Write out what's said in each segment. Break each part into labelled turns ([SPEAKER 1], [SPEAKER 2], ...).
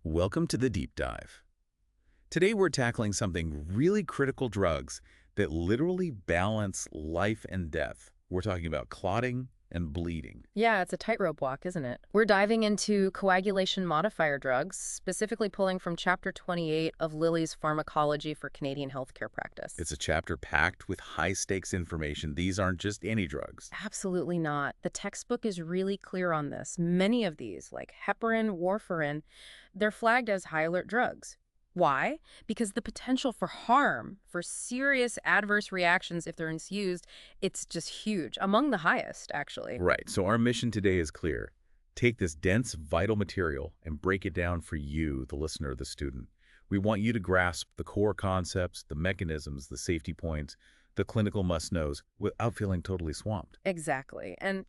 [SPEAKER 1] Welcome to the deep dive. Today we're tackling something really critical: drugs that literally balance life and death. We're talking about clotting and bleeding.
[SPEAKER 2] Yeah, it's a tightrope walk, isn't it? We're diving into coagulation modifier drugs, specifically pulling from Chapter 28 of Lilley's Pharmacology for Canadian Healthcare Practice.
[SPEAKER 1] It's a chapter packed with high-stakes information. These aren't just any drugs.
[SPEAKER 2] Absolutely not. The textbook is really clear on this. Many of these, like heparin, warfarin, they're flagged as high-alert drugs. Why? Because the potential for harm, for serious adverse reactions if they're misused, it's just huge, among the highest, actually.
[SPEAKER 1] Right, so our mission today is clear. Take this dense, vital material and break it down for you, the listener, the student. We want you to grasp the core concepts, the mechanisms, the safety points, the clinical must-knows, without feeling totally swamped.
[SPEAKER 2] Exactly. And,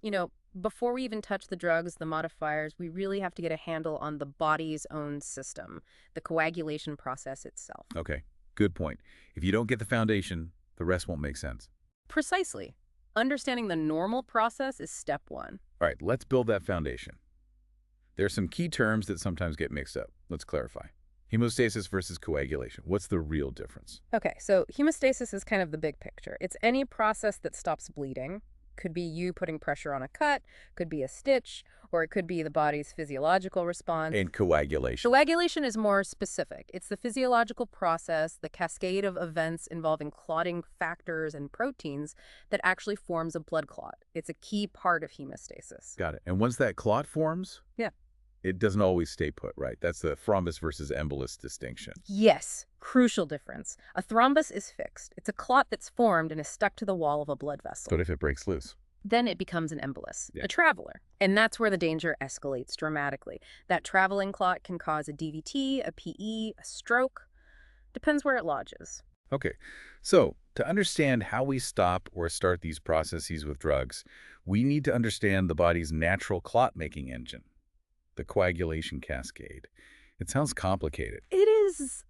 [SPEAKER 2] before we even touch the drugs, the modifiers, we really have to get a handle on the body's own system, the coagulation process itself.
[SPEAKER 1] Okay, good point. If you don't get the foundation, the rest won't make sense.
[SPEAKER 2] Precisely. Understanding the normal process is step one.
[SPEAKER 1] All right, let's build that foundation. There are some key terms that sometimes get mixed up. Let's clarify. Hemostasis versus coagulation. What's the real difference?
[SPEAKER 2] Okay, so hemostasis is kind of the big picture. It's any process that stops bleeding. Could be you putting pressure on a cut, could be a stitch, or it could be the body's physiological response.
[SPEAKER 1] And coagulation.
[SPEAKER 2] Coagulation is more specific. It's the physiological process, the cascade of events involving clotting factors and proteins that actually forms a blood clot. It's a key part of hemostasis.
[SPEAKER 1] Got it. And once that clot forms,
[SPEAKER 2] Yeah.
[SPEAKER 1] it doesn't always stay put, right? That's the thrombus versus embolus distinction.
[SPEAKER 2] Yes, crucial difference. A thrombus is fixed. It's a clot that's formed and is stuck to the wall of a blood vessel.
[SPEAKER 1] But if it breaks loose?
[SPEAKER 2] Then it becomes an embolus,
[SPEAKER 1] Yeah.
[SPEAKER 2] a traveler. And that's where the danger escalates dramatically. That traveling clot can cause a DVT, a PE, a stroke. Depends where it lodges.
[SPEAKER 1] Okay, so to understand how we stop or start these processes with drugs, we need to understand the body's natural clot-making engine, the coagulation cascade. It sounds complicated.
[SPEAKER 2] It is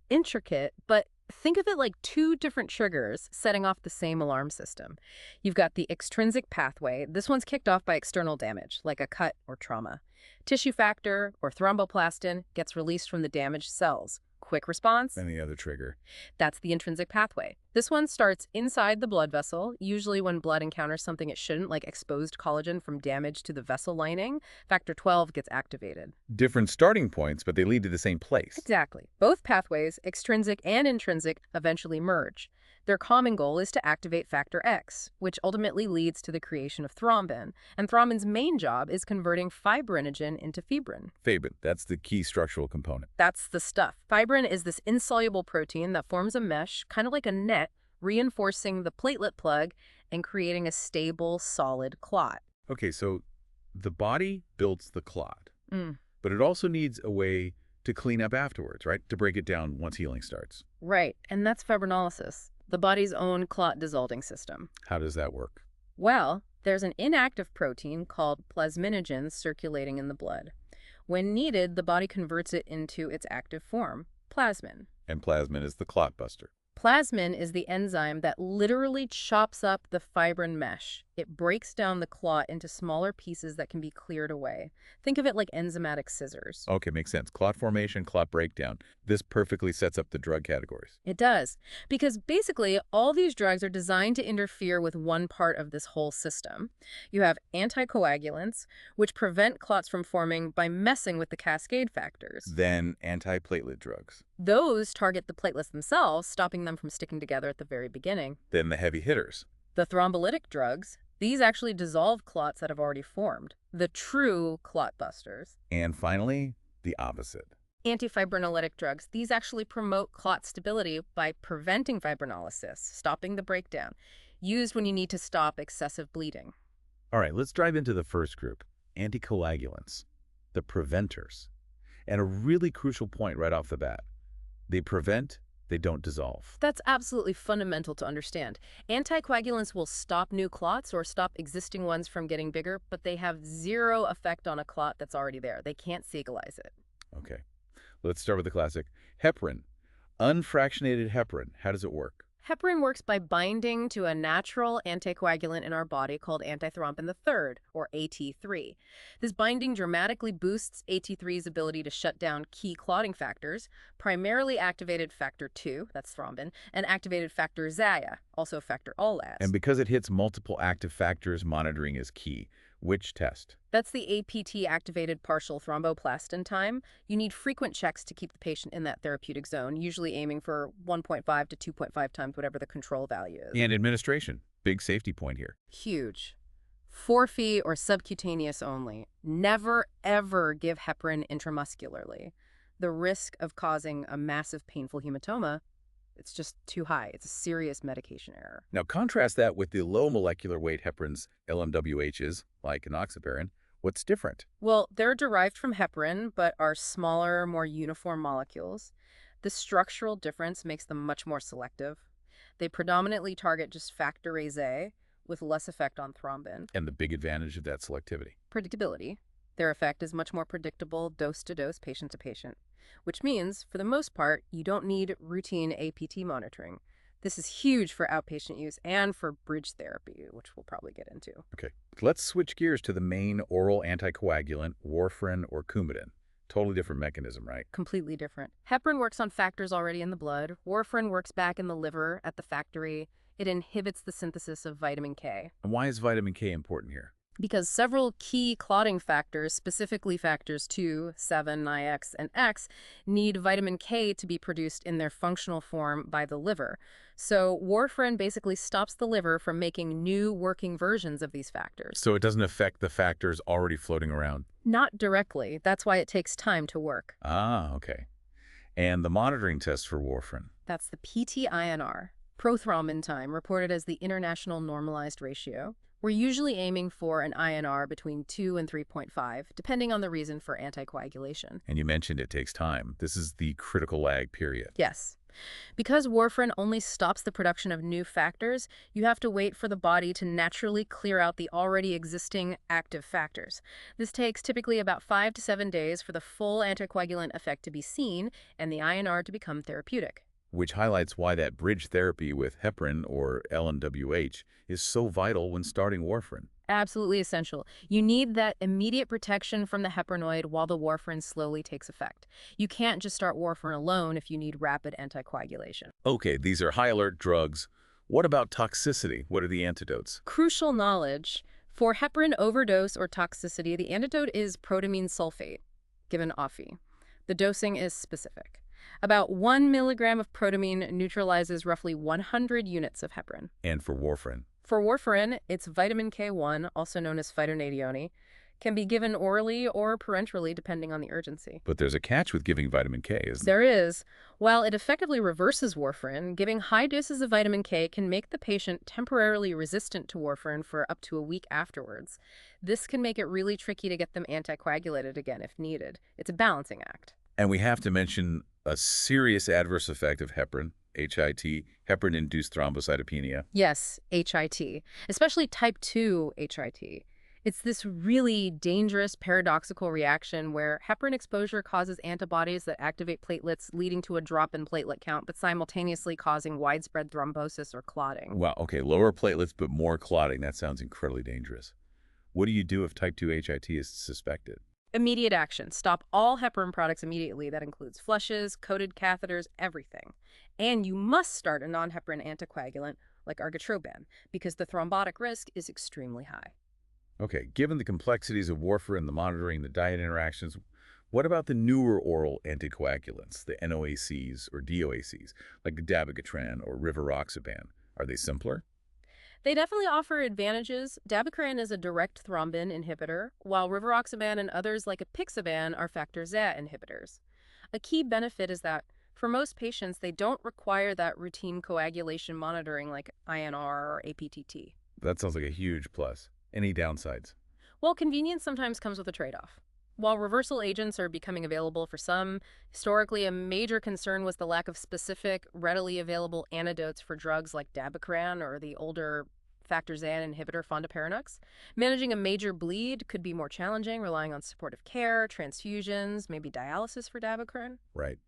[SPEAKER 2] intricate, but think of it like two different triggers setting off the same alarm system. You've got the extrinsic pathway. This one's kicked off by external damage, like a cut or trauma. Tissue factor, or thromboplastin, gets released from the damaged cells. Quick response?
[SPEAKER 1] Any other trigger?
[SPEAKER 2] That's the intrinsic pathway. This one starts inside the blood vessel, usually when blood encounters something it shouldn't, like exposed collagen from damage to the vessel lining. Factor 12 gets activated.
[SPEAKER 1] Different starting points, but they lead to the same place.
[SPEAKER 2] Exactly. Both pathways, extrinsic and intrinsic, eventually merge. Their common goal is to activate factor X, which ultimately leads to the creation of thrombin. And thrombin's main job is converting fibrinogen into fibrin.
[SPEAKER 1] Fibrin, that's the key structural component.
[SPEAKER 2] That's the stuff. Fibrin is this insoluble protein that forms a mesh, kind of like a net, reinforcing the platelet plug and creating a stable, solid clot.
[SPEAKER 1] Okay, so the body builds the clot, but it also needs a way to clean up afterwards, right? To break it down once healing starts.
[SPEAKER 2] Right, and that's fibrinolysis, the body's own clot dissolving system.
[SPEAKER 1] How does that work?
[SPEAKER 2] Well, there's an inactive protein called plasminogen circulating in the blood. When needed, the body converts it into its active form, plasmin.
[SPEAKER 1] And plasmin is the clot buster.
[SPEAKER 2] Plasmin is the enzyme that literally chops up the fibrin mesh. It breaks down the clot into smaller pieces that can be cleared away. Think of it like enzymatic scissors.
[SPEAKER 1] Okay, makes sense. Clot formation, clot breakdown. This perfectly sets up the drug categories.
[SPEAKER 2] It does, because basically all these drugs are designed to interfere with one part of this whole system. You have anticoagulants, which prevent clots from forming by messing with the cascade factors.
[SPEAKER 1] Then antiplatelet drugs.
[SPEAKER 2] Those target the platelets themselves, stopping them from sticking together at the very beginning.
[SPEAKER 1] Then the heavy hitters.
[SPEAKER 2] The thrombolytic drugs, these actually dissolve clots that have already formed, the true clot busters.
[SPEAKER 1] And finally, the opposite.
[SPEAKER 2] Antifibrinolytic drugs, these actually promote clot stability by preventing fibrinolysis, stopping the breakdown, used when you need to stop excessive bleeding.
[SPEAKER 1] All right, let's dive into the first group, anticoagulants, the preventers. And a really crucial point right off the bat. They prevent, they don't dissolve.
[SPEAKER 2] That's absolutely fundamental to understand. Anticoagulants will stop new clots or stop existing ones from getting bigger, but they have zero effect on a clot that's already there. They can't stabilize it.
[SPEAKER 1] Okay, let's start with the classic. Heparin, unfractionated heparin. How does it work?
[SPEAKER 2] Heparin works by binding to a natural anticoagulant in our body called antithrombin III, or AT3. This binding dramatically boosts AT3's ability to shut down key clotting factors, primarily activated factor II, that's thrombin, and activated factor XA, also factor
[SPEAKER 1] And
[SPEAKER 2] alase.
[SPEAKER 1] because it hits multiple active factors, monitoring is key. Which test?
[SPEAKER 2] That's the APT-activated partial thromboplastin time. You need frequent checks to keep the patient in that therapeutic zone, usually aiming for 1.5 to 2.5 times whatever the control value is.
[SPEAKER 1] And administration. Big safety point here.
[SPEAKER 2] Huge. Forfeit or subcutaneous only. Never, ever give heparin intramuscularly. The risk of causing a massive painful hematoma, it's just too high. It's a serious medication error.
[SPEAKER 1] Now contrast that with the low molecular weight heparins, LMWHs, like enoxaparin. What's different?
[SPEAKER 2] Well, they're derived from heparin, but are smaller, more uniform molecules. The structural difference makes them much more selective. They predominantly target just factor XA, with less effect on thrombin.
[SPEAKER 1] And the big advantage of that selectivity.
[SPEAKER 2] Predictability. Their effect is much more predictable dose to dose, patient to patient, which means, for the most part, you don't need routine APT monitoring. This is huge for outpatient use and for bridge therapy, which we'll probably get into.
[SPEAKER 1] Okay, let's switch gears to the main oral anticoagulant, warfarin or Coumadin. Totally different mechanism, right?
[SPEAKER 2] Completely different. Heparin works on factors already in the blood. Warfarin works back in the liver at the factory. It inhibits the synthesis of vitamin K.
[SPEAKER 1] And why is vitamin K important here?
[SPEAKER 2] Because several key clotting factors, specifically factors 2, 7, IX, and X, need vitamin K to be produced in their functional form by the liver. So warfarin basically stops the liver from making new working versions of these factors.
[SPEAKER 1] So it doesn't affect the factors already floating around?
[SPEAKER 2] Not directly. That's why it takes time to work.
[SPEAKER 1] Ah, okay. And the monitoring test for warfarin?
[SPEAKER 2] That's the PT-INR, prothrombin time, reported as the international normalized ratio. We're usually aiming for an INR between 2 and 3.5, depending on the reason for anticoagulation.
[SPEAKER 1] And you mentioned it takes time. This is the critical lag period.
[SPEAKER 2] Yes. Because warfarin only stops the production of new factors, you have to wait for the body to naturally clear out the already existing active factors. This takes typically about 5 to 7 days for the full anticoagulant effect to be seen and the INR to become therapeutic.
[SPEAKER 1] Which highlights why that bridge therapy with heparin or LMWH is so vital when starting warfarin.
[SPEAKER 2] Absolutely essential. You need that immediate protection from the heparinoid while the warfarin slowly takes effect. You can't just start warfarin alone if you need rapid anticoagulation.
[SPEAKER 1] Okay, these are high-alert drugs. What about toxicity? What are the antidotes?
[SPEAKER 2] Crucial knowledge. For heparin overdose or toxicity, the antidote is protamine sulfate, given OFI. The dosing is specific. About 1 milligram of protamine neutralizes roughly 100 units of heparin.
[SPEAKER 1] And for warfarin?
[SPEAKER 2] For warfarin, it's vitamin K1, also known as phytonadione, can be given orally or parenterally depending on the urgency.
[SPEAKER 1] But there's a catch with giving vitamin K, isn't
[SPEAKER 2] There is. While it effectively reverses warfarin, giving high doses of vitamin K can make the patient temporarily resistant to warfarin for up to a week afterwards. This can make it really tricky to get them anticoagulated again if needed. It's a balancing act.
[SPEAKER 1] And we have to mention a serious adverse effect of heparin, HIT, heparin-induced thrombocytopenia.
[SPEAKER 2] Yes, HIT, especially type 2 HIT. It's this really dangerous paradoxical reaction where heparin exposure causes antibodies that activate platelets, leading to a drop in platelet count, but simultaneously causing widespread thrombosis or clotting.
[SPEAKER 1] Wow, okay, lower platelets but more clotting. That sounds incredibly dangerous. What do you do if type 2 HIT is suspected?
[SPEAKER 2] Immediate action. Stop all heparin products immediately. That includes flushes, coated catheters, everything. And you must start a non-heparin anticoagulant like argatroban because the thrombotic risk is extremely high.
[SPEAKER 1] Okay, given the complexities of warfarin, the monitoring, the diet interactions, what about the newer oral anticoagulants, the NOACs or DOACs, like the dabigatran or rivaroxaban? Are they simpler?
[SPEAKER 2] They definitely offer advantages. Dabigatran is a direct thrombin inhibitor, while rivaroxaban and others like apixaban are factor XA inhibitors. A key benefit is that for most patients, they don't require that routine coagulation monitoring like INR or aPTT.
[SPEAKER 1] That sounds like a huge plus. Any downsides?
[SPEAKER 2] Well, convenience sometimes comes with a trade-off. While reversal agents are becoming available for some, historically a major concern was the lack of specific, readily available antidotes for drugs like dabigatran or the older factor XA inhibitor fondaparinux. Managing a major bleed could be more challenging, relying on supportive care, transfusions, maybe dialysis for dabigatran.
[SPEAKER 1] Right.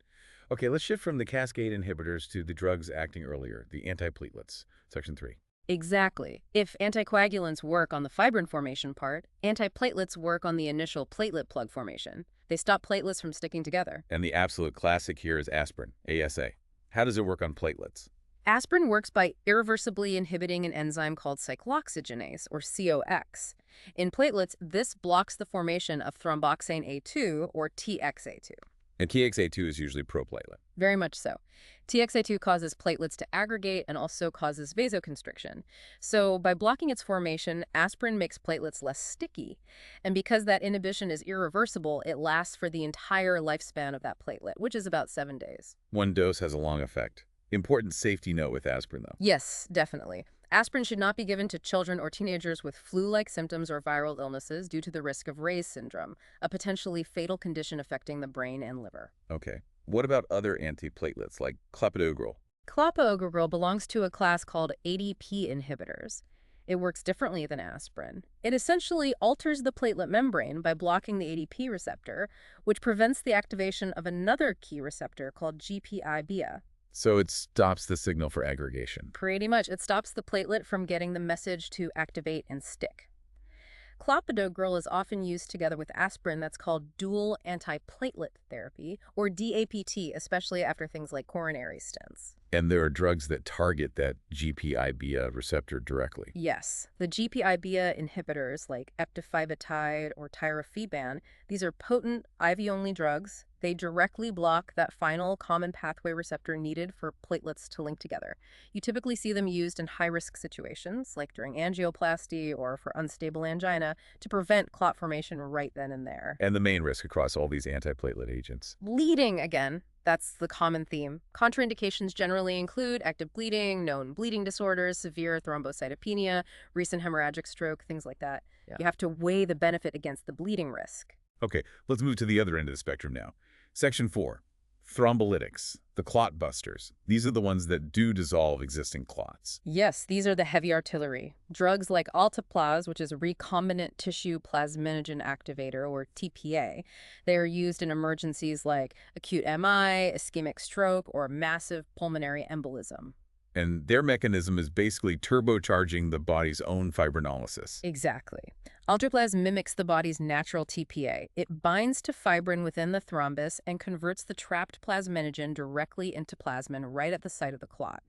[SPEAKER 1] Okay, let's shift from the cascade inhibitors to the drugs acting earlier, the antiplatelets, section 3.
[SPEAKER 2] Exactly. If anticoagulants work on the fibrin formation part, antiplatelets work on the initial platelet plug formation. They stop platelets from sticking together.
[SPEAKER 1] And the absolute classic here is aspirin, ASA. How does it work on platelets?
[SPEAKER 2] Aspirin works by irreversibly inhibiting an enzyme called cyclooxygenase, or COX. In platelets, this blocks the formation of thromboxane A2, or TXA2.
[SPEAKER 1] And TXA2 is usually proplatelet.
[SPEAKER 2] Very much so. TXA2 causes platelets to aggregate and also causes vasoconstriction. So by blocking its formation, aspirin makes platelets less sticky. And because that inhibition is irreversible, it lasts for the entire lifespan of that platelet, which is about 7 days.
[SPEAKER 1] One dose has a long effect. Important safety note with aspirin, though.
[SPEAKER 2] Yes, definitely. Aspirin should not be given to children or teenagers with flu-like symptoms or viral illnesses due to the risk of Ray's syndrome, a potentially fatal condition affecting the brain and liver.
[SPEAKER 1] Okay. What about other antiplatelets like clopidogrel?
[SPEAKER 2] Clopidogrel belongs to a class called ADP inhibitors. It works differently than aspirin. It essentially alters the platelet membrane by blocking the ADP receptor, which prevents the activation of another key receptor called GPI-BA.
[SPEAKER 1] So it stops the signal for aggregation.
[SPEAKER 2] Pretty much. It stops the platelet from getting the message to activate and stick. Clopidogrel is often used together with aspirin. That's called dual antiplatelet therapy, or DAPT, especially after things like coronary stents.
[SPEAKER 1] And there are drugs that target that GPI-BA receptor directly.
[SPEAKER 2] Yes, the GPI-BA inhibitors like eptifibatide or tirofiban, these are potent IV-only drugs. They directly block that final common pathway receptor needed for platelets to link together. You typically see them used in high-risk situations, like during angioplasty or for unstable angina, to prevent clot formation right then and there.
[SPEAKER 1] And the main risk across all these antiplatelet agents.
[SPEAKER 2] Bleeding, again. That's the common theme. Contraindications generally include active bleeding, known bleeding disorders, severe thrombocytopenia, recent hemorrhagic stroke, things like that.
[SPEAKER 1] Yeah.
[SPEAKER 2] You have to weigh the benefit against the bleeding risk.
[SPEAKER 1] Okay, let's move to the other end of the spectrum now. Section 4, thrombolytics, the clot busters. These are the ones that do dissolve existing clots.
[SPEAKER 2] Yes, these are the heavy artillery. Drugs like alteplase, which is a recombinant tissue plasminogen activator, or TPA, they are used in emergencies like acute MI, ischemic stroke, or massive pulmonary embolism.
[SPEAKER 1] And their mechanism is basically turbocharging the body's own fibrinolysis.
[SPEAKER 2] Exactly. Alteplase mimics the body's natural TPA. It binds to fibrin within the thrombus and converts the trapped plasminogen directly into plasmin right at the site of the clot.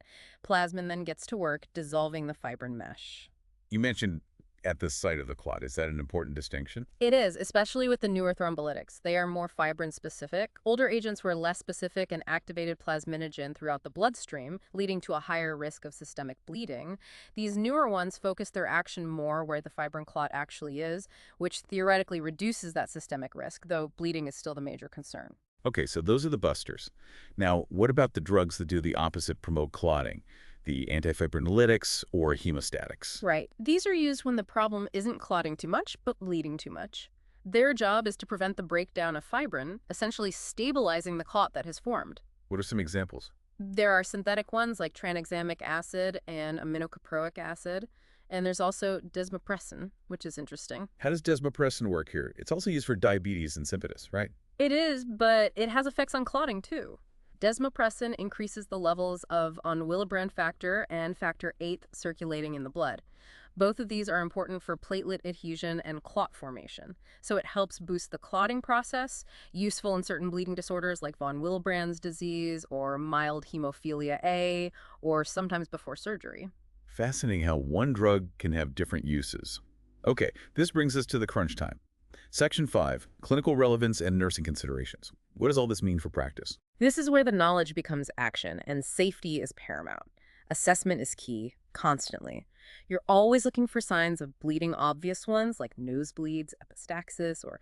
[SPEAKER 2] Plasmin then gets to work dissolving the fibrin mesh.
[SPEAKER 1] You mentioned at the site of the clot. Is that an important distinction?
[SPEAKER 2] It is, especially with the newer thrombolytics. They are more fibrin-specific. Older agents were less specific and activated plasminogen throughout the bloodstream, leading to a higher risk of systemic bleeding. These newer ones focus their action more where the fibrin clot actually is, which theoretically reduces that systemic risk, though bleeding is still the major concern.
[SPEAKER 1] Okay, so those are the busters. Now, what about the drugs that do the opposite, promote clotting? The antifibrinolytics or hemostatics?
[SPEAKER 2] Right. These are used when the problem isn't clotting too much, but bleeding too much. Their job is to prevent the breakdown of fibrin, essentially stabilizing the clot that has formed.
[SPEAKER 1] What are some examples?
[SPEAKER 2] There are synthetic ones like tranexamic acid and aminocaproic acid, and there's also desmopressin, which is interesting.
[SPEAKER 1] How does desmopressin work here? It's also used for diabetes insipidus, right?
[SPEAKER 2] It is, but it has effects on clotting too. Desmopressin increases the levels of von Willebrand factor and factor VIII circulating in the blood. Both of these are important for platelet adhesion and clot formation, so it helps boost the clotting process, useful in certain bleeding disorders like von Willebrand's disease or mild hemophilia A, or sometimes before surgery.
[SPEAKER 1] Fascinating how one drug can have different uses. Okay, this brings us to the crunch time. Section 5, clinical relevance and nursing considerations. What does all this mean for practice?
[SPEAKER 2] This is where the knowledge becomes action, and safety is paramount. Assessment is key, constantly. You're always looking for signs of bleeding, obvious ones like nosebleeds, epistaxis, or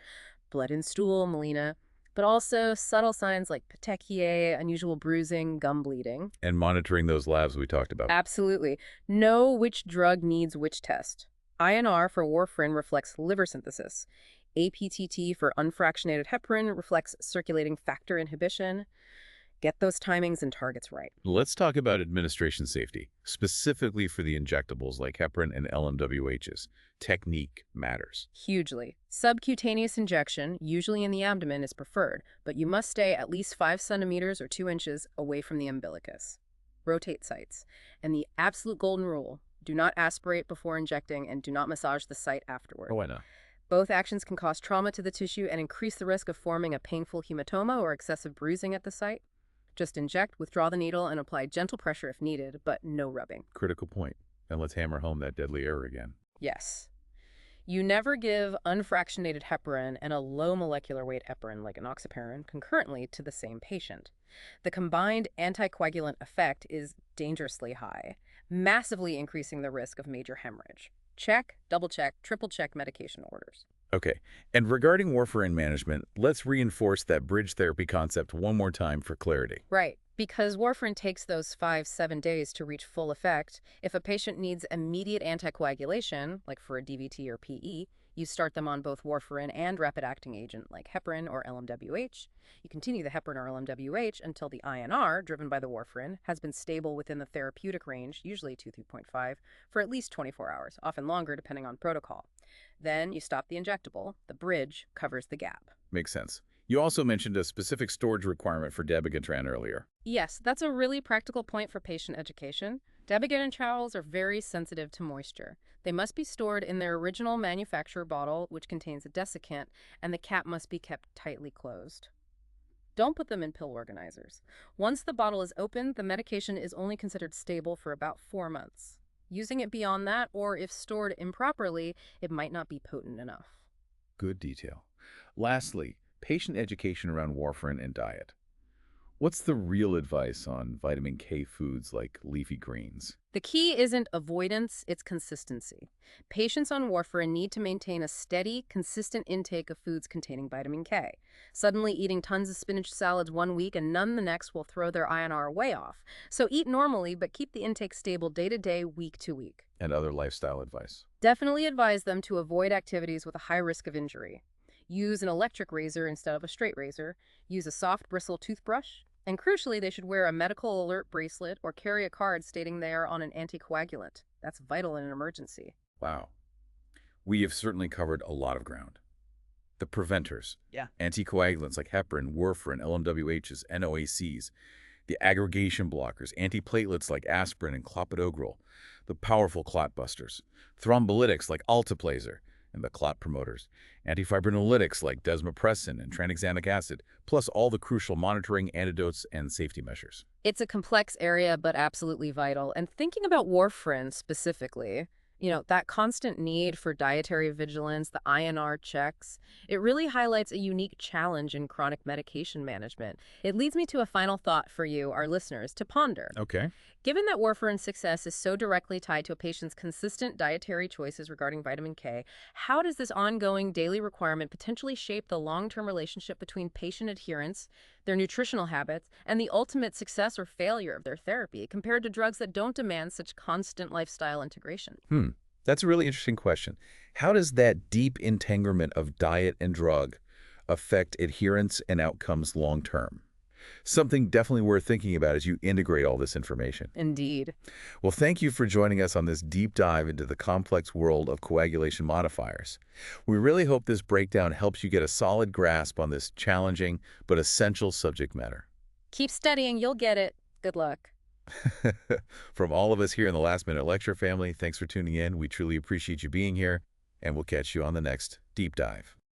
[SPEAKER 2] blood in stool, melena, but also subtle signs like petechiae, unusual bruising, gum bleeding.
[SPEAKER 1] And monitoring those labs we talked about.
[SPEAKER 2] Absolutely. Know which drug needs which test. INR for warfarin reflects liver synthesis. aPTT for unfractionated heparin reflects circulating factor inhibition. Get those timings and targets right.
[SPEAKER 1] Let's talk about administration safety, specifically for the injectables like heparin and LMWHs. Technique matters.
[SPEAKER 2] Hugely. Subcutaneous injection, usually in the abdomen, is preferred, but you must stay at least 5 centimeters or 2 inches away from the umbilicus. Rotate sites. And the absolute golden rule, do not aspirate before injecting and do not massage the site afterward.
[SPEAKER 1] Oh, I know.
[SPEAKER 2] Both actions can cause trauma to the tissue and increase the risk of forming a painful hematoma or excessive bruising at the site. Just inject, withdraw the needle, and apply gentle pressure if needed, but no rubbing.
[SPEAKER 1] Critical point. And let's hammer home that deadly error again.
[SPEAKER 2] Yes. You never give unfractionated heparin and a low molecular weight heparin like enoxaparin concurrently to the same patient. The combined anticoagulant effect is dangerously high, massively increasing the risk of major hemorrhage. Check, double check, triple check medication orders.
[SPEAKER 1] Okay, and regarding warfarin management, let's reinforce that bridge therapy concept one more time for clarity.
[SPEAKER 2] Right, because warfarin takes those 5-7 days to reach full effect. If a patient needs immediate anticoagulation, like for a DVT or PE, you start them on both warfarin and rapid-acting agent like heparin or LMWH. You continue the heparin or LMWH until the INR, driven by the warfarin, has been stable within the therapeutic range, usually 2-3.5, for at least 24 hours, often longer depending on protocol. Then you stop the injectable. The bridge covers the gap.
[SPEAKER 1] Makes sense. You also mentioned a specific storage requirement for dabigatran earlier.
[SPEAKER 2] Yes, that's a really practical point for patient education. Dabigatran trowels are very sensitive to moisture. They must be stored in their original manufacturer bottle, which contains a desiccant, and the cap must be kept tightly closed. Don't put them in pill organizers. Once the bottle is opened, the medication is only considered stable for about 4 months. Using it beyond that, or if stored improperly, it might not be potent enough.
[SPEAKER 1] Good detail. Lastly, patient education around warfarin and diet. What's the real advice on vitamin K foods like leafy greens?
[SPEAKER 2] The key isn't avoidance, it's consistency. Patients on warfarin need to maintain a steady, consistent intake of foods containing vitamin K. Suddenly eating tons of spinach salads one week and none the next will throw their INR way off. So eat normally, but keep the intake stable day to day, week to week.
[SPEAKER 1] And other lifestyle advice.
[SPEAKER 2] Definitely advise them to avoid activities with a high risk of injury. Use an electric razor instead of a straight razor. Use a soft bristle toothbrush. And crucially, they should wear a medical alert bracelet or carry a card stating they are on an anticoagulant. That's vital in an emergency.
[SPEAKER 1] Wow. We have certainly covered a lot of ground. The preventers.
[SPEAKER 2] Yeah.
[SPEAKER 1] Anticoagulants like heparin, warfarin, LMWHs, NOACs. The aggregation blockers, antiplatelets like aspirin and clopidogrel. The powerful clot busters. Thrombolytics like alteplase, and the clot promoters, antifibrinolytics like desmopressin and tranexamic acid, plus all the crucial monitoring, antidotes, and safety measures.
[SPEAKER 2] It's a complex area, but absolutely vital. And thinking about warfarin specifically, that constant need for dietary vigilance, the INR checks, it really highlights a unique challenge in chronic medication management. It leads me to a final thought for you, our listeners, to ponder.
[SPEAKER 1] Okay.
[SPEAKER 2] Given that warfarin's success is so directly tied to a patient's consistent dietary choices regarding vitamin K, how does this ongoing daily requirement potentially shape the long-term relationship between patient adherence, their nutritional habits, and the ultimate success or failure of their therapy compared to drugs that don't demand such constant lifestyle integration?
[SPEAKER 1] That's a really interesting question. How does that deep entanglement of diet and drug affect adherence and outcomes long-term? Something definitely worth thinking about as you integrate all this information.
[SPEAKER 2] Indeed.
[SPEAKER 1] Well, thank you for joining us on this deep dive into the complex world of coagulation modifiers. We really hope this breakdown helps you get a solid grasp on this challenging but essential subject matter.
[SPEAKER 2] Keep studying, you'll get it. Good luck.
[SPEAKER 1] From all of us here in the Last Minute Lecture family, thanks for tuning in. We truly appreciate you being here, and we'll catch you on the next Deep Dive.